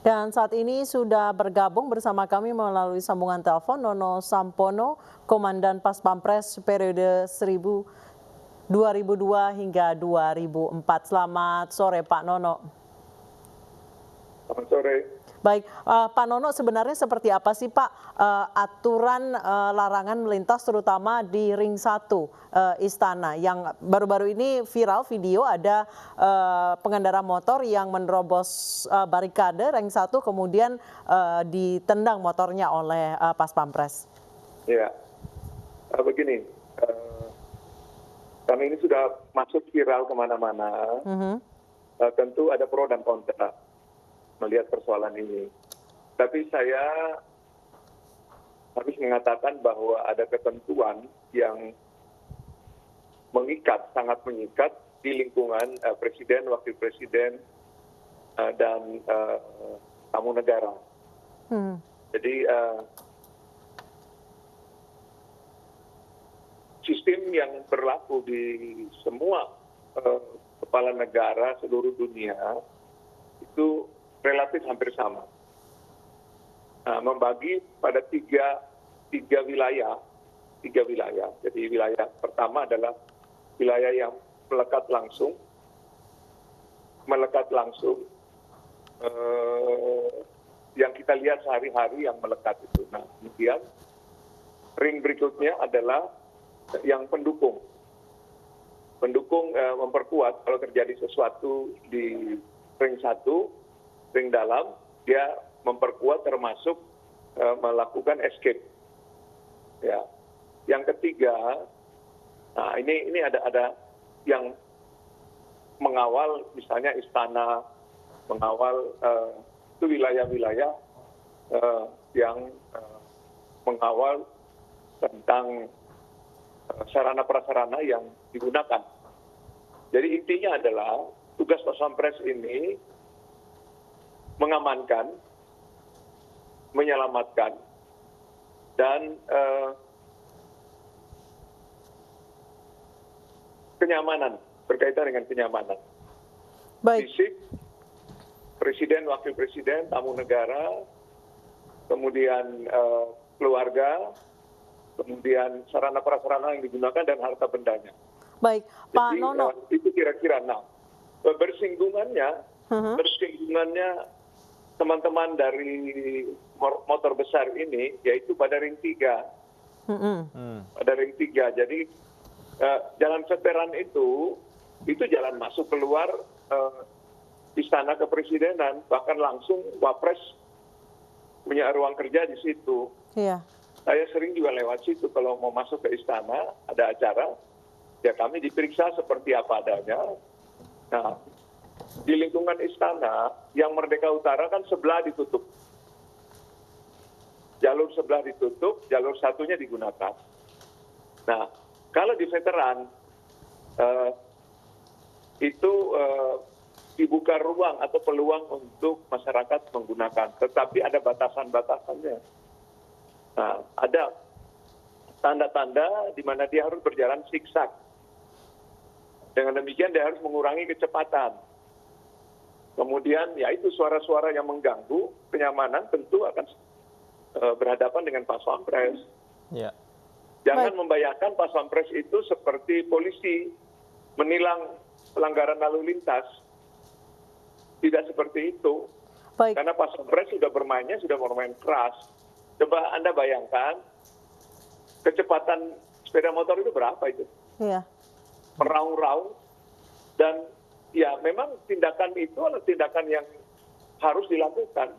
Dan saat ini sudah bergabung bersama kami melalui sambungan telepon Nono Sampono, Komandan Pas Pampres periode 2002 hingga 2004. Selamat sore Pak Nono. Selamat sore. Baik, Pak Nono, sebenarnya seperti apa sih Pak aturan larangan melintas terutama di Ring 1 Istana yang baru-baru ini viral video ada pengendara motor yang menerobos barikade Ring 1 kemudian ditendang motornya oleh Pas Pampres. Ya, begini, kami ini sudah masuk viral kemana-mana. Tentu ada pro dan kontra melihat persoalan ini. Tapi saya harus mengatakan bahwa ada ketentuan yang mengikat, sangat mengikat di lingkungan presiden, wakil presiden, dan tamu negara. Jadi sistem yang berlaku di semua kepala negara seluruh dunia itu relatif hampir sama. Membagi pada tiga wilayah. Jadi wilayah pertama adalah wilayah yang melekat langsung, yang kita lihat sehari-hari yang melekat itu. Nah, kemudian ring berikutnya adalah yang pendukung memperkuat kalau terjadi sesuatu di ring 1, ring dalam, dia memperkuat termasuk melakukan escape. Ya. Yang ketiga, nah ini ada yang mengawal, misalnya istana, mengawal itu wilayah-wilayah yang mengawal tentang sarana prasarana yang digunakan. Jadi intinya adalah tugas Pas Pampres ini mengamankan, menyelamatkan, dan kenyamanan, berkaitan dengan kenyamanan. Baik. Fisik, presiden, wakil presiden, tamu negara, kemudian keluarga, kemudian sarana prasarana yang digunakan, dan harta bendanya. Baik, Pak Jadi, Nono. itu kira-kira. Nah, bersinggungannya teman-teman dari motor besar ini, yaitu pada ring 3. Pada ring 3. Jadi jalan veteran itu jalan masuk keluar istana kepresidenan, bahkan langsung Wapres punya ruang kerja di situ. Iya. Saya sering juga lewat situ kalau mau masuk ke istana, ada acara, ya kami diperiksa seperti apa adanya. Nah, di lingkungan istana, yang Merdeka Utara kan sebelah ditutup. Jalur sebelah ditutup, jalur satunya digunakan. Nah, kalau di veteran, itu dibuka ruang atau peluang untuk masyarakat menggunakan. Tetapi ada batasan-batasannya. Nah, ada tanda-tanda di mana dia harus berjalan zigzag. Dengan demikian dia harus mengurangi kecepatan. Kemudian ya itu suara-suara yang mengganggu kenyamanan tentu akan berhadapan dengan Pas Pampres. Ya. Jangan membayangkan Pas Pampres itu seperti polisi menilang pelanggaran lalu lintas. Tidak seperti itu. Baik. Karena Pas Pampres sudah bermain keras. Coba Anda bayangkan kecepatan sepeda motor itu berapa itu? Iya. Meraung-raung, dan ya memang tindakan itu adalah tindakan yang harus dilakukan.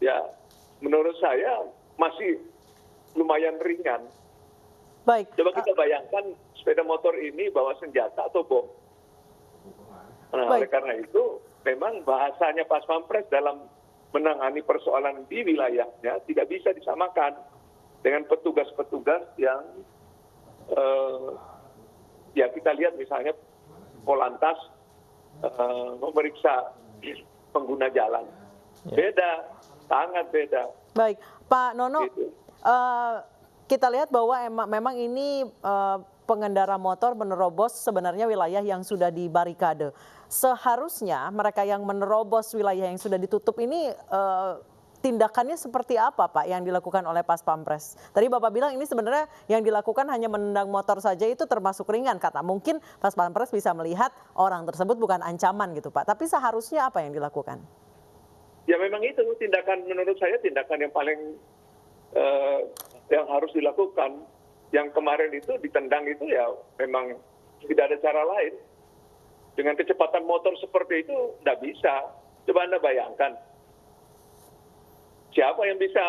Ya, menurut saya masih lumayan ringan. Baik. Coba kita bayangkan sepeda motor ini bawa senjata atau bom. Nah, oleh karena itu memang bahasanya Pas Pampres dalam menangani persoalan di wilayahnya tidak bisa disamakan dengan petugas-petugas yang ya kita lihat misalnya Polantas memeriksa pengguna jalan. Beda, sangat beda. Baik, Pak Nono, Gitu. kita lihat bahwa memang ini pengendara motor menerobos sebenarnya wilayah yang sudah dibarikade. seharusnya mereka yang menerobos wilayah yang sudah ditutup ini tindakannya seperti apa Pak yang dilakukan oleh Pas Pampres? Tadi Bapak bilang ini sebenarnya yang dilakukan hanya menendang motor saja itu termasuk ringan kata. Mungkin Pas Pampres bisa melihat orang tersebut bukan ancaman gitu Pak. Tapi seharusnya apa yang dilakukan? Ya memang itu tindakan, menurut saya tindakan yang paling yang harus dilakukan. Yang kemarin itu ditendang itu ya memang tidak ada cara lain. Dengan kecepatan motor seperti itu tidak bisa. Coba Anda bayangkan. Siapa yang bisa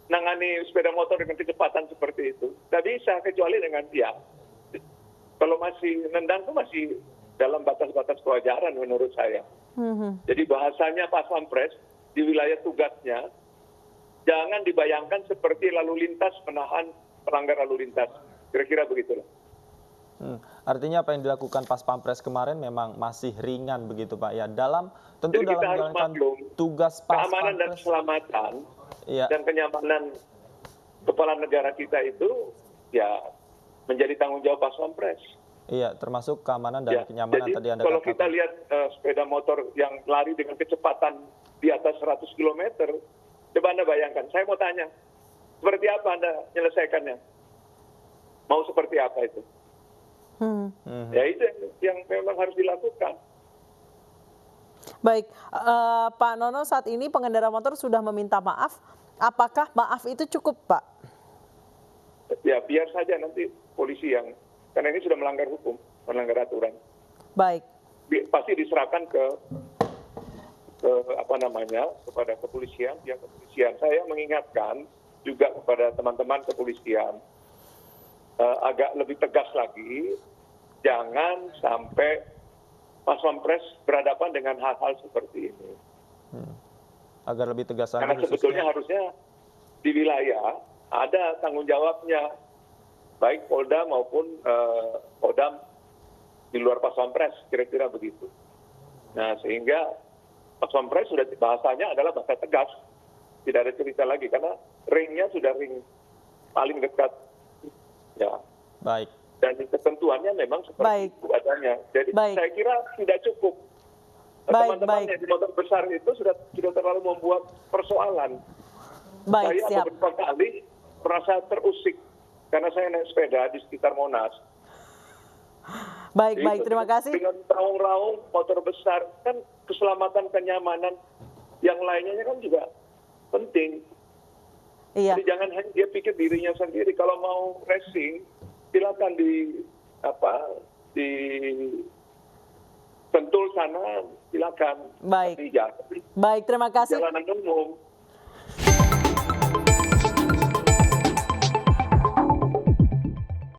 nangani sepeda motor dengan kecepatan seperti itu? Tidak bisa, kecuali dengan dia. Kalau masih nendang itu masih dalam batas-batas kewajaran menurut saya. Jadi bahasanya Pas Pampres di wilayah tugasnya, jangan dibayangkan seperti lalu lintas menahan pelanggar lalu lintas. Kira-kira begitulah. Artinya apa yang dilakukan Pas Pampres kemarin memang masih ringan begitu Pak ya. Tentu Jadi dalam kita harus menjalankan maklum, tugas Pas keamanan dan Pampres. keselamatan Iya. dan kenyamanan kepala negara kita itu ya menjadi tanggung jawab Pas Pampres. Iya, termasuk keamanan dan Ya, kenyamanan jadi tadi Anda kalau katakan. kita lihat sepeda motor yang lari dengan kecepatan di atas 100 km, coba Anda bayangkan. Saya mau tanya, seperti apa Anda menyelesaikannya? Mau seperti apa itu? Ya itu yang memang harus dilakukan. Baik, Pak Nono saat ini pengendara motor sudah meminta maaf. Apakah maaf itu cukup Pak? Ya biar saja nanti polisi yang, karena ini sudah melanggar hukum, melanggar aturan. Baik. Pasti diserahkan ke kepada kepolisian, pihak kepolisian. Saya mengingatkan juga kepada teman-teman kepolisian agak lebih tegas lagi, jangan sampai Pas Pampres berhadapan dengan hal-hal seperti ini. Agar lebih tegas lagi. Karena sebetulnya harusnya di wilayah ada tanggung jawabnya, baik Polda maupun Kodam di luar Pas Pampres, kira-kira begitu. Nah sehingga Pas Pampres sudah bahasanya adalah bahasa tegas, tidak ada cerita lagi karena ringnya sudah ring paling dekat, ya. Baik. Dan ketentuannya memang seperti itu adanya. Jadi saya kira tidak cukup. Teman-teman yang di motor besar itu sudah terlalu membuat persoalan. Baik, Saya siap. beberapa kali merasa terusik karena saya naik sepeda di sekitar Monas. Baik, baik, terima kasih. Dengan raung-raung motor besar kan keselamatan kenyamanan yang lainnya kan juga penting. Iya. Jadi jangan hanya dia pikir dirinya sendiri. Kalau mau racing, silakan di Sentul sana, silakan. Baik. Tapi jangan di Baik, terima kasih. jalanan umum.